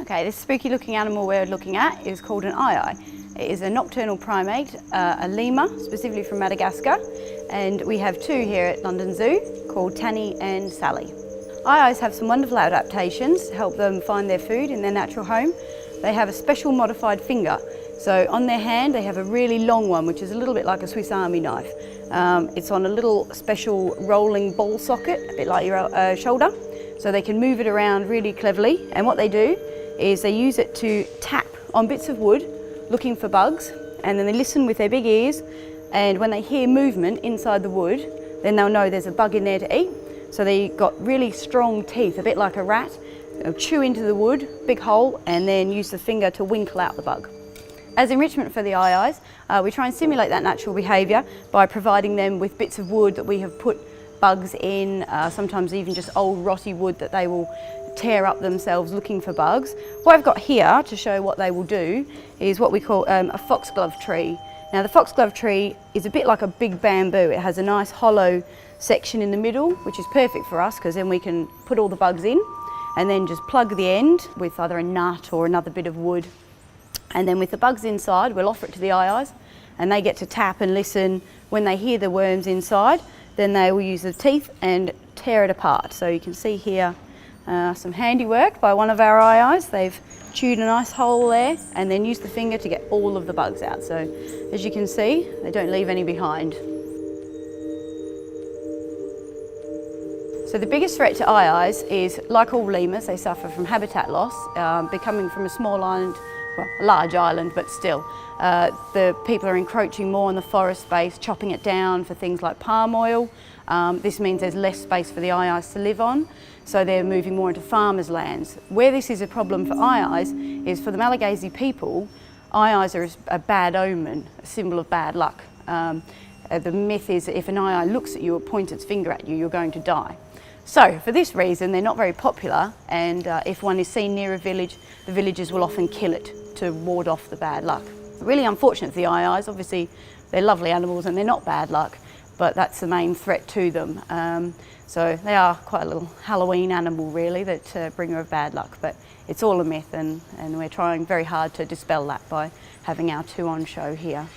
Okay, this spooky looking animal we're looking at is called an aye-aye. It is a nocturnal primate, a lemur, specifically from Madagascar, and we have two here at London Zoo called Tanny and Sally. Aye-ayes have some wonderful adaptations to help them find their food in their natural home. They have a special modified finger. So on their hand they have a really long one, which is a little bit like a Swiss Army knife. It's on a little special rolling ball socket, a bit like your shoulder, so they can move it around really cleverly. And what they do is they use it to tap on bits of wood looking for bugs, and then they listen with their big ears, and when they hear movement inside the wood, then they'll know there's a bug in there to eat. So they've got really strong teeth, a bit like a rat. They'll chew into the wood, big hole, and then use the finger to winkle out the bug. As enrichment for the aye-ayes, we try and simulate that natural behaviour by providing them with bits of wood that we have put bugs in, sometimes even just old rotty wood that they will tear up themselves looking for bugs. What I've got here to show what they will do is what we call a foxglove tree. Now the foxglove tree is a bit like a big bamboo. It has a nice hollow section in the middle, which is perfect for us because then we can put all the bugs in and then just plug the end with either a nut or another bit of wood. And then with the bugs inside, we'll offer it to the aye-ayes and they get to tap and listen. When they hear the worms inside, then they will use the teeth and tear it apart. So you can see here some handiwork by one of our aye-ayes. They've chewed a nice hole there and then used the finger to get all of the bugs out. So as you can see, they don't leave any behind. So the biggest threat to aye-ayes is, like all lemurs, they suffer from habitat loss, becoming from a small island, well, a large island, but still. The people are encroaching more on the forest space, chopping it down for things like palm oil. This means there's less space for the aye-ayes to live on, so they're moving more into farmers' lands. Where this is a problem for aye-ayes is for the Malagasy people, aye-ayes are a bad omen, a symbol of bad luck. The myth is that if an aye-aye looks at you or points its finger at you, you're going to die. So for this reason, they're not very popular, and if one is seen near a village, the villagers will often kill it to ward off the bad luck. Really unfortunate for the aye-ayes. Obviously they're lovely animals and they're not bad luck, but that's the main threat to them. So they are quite a little Halloween animal really, that bringer of bad luck, but it's all a myth, and we're trying very hard to dispel that by having our two on show here.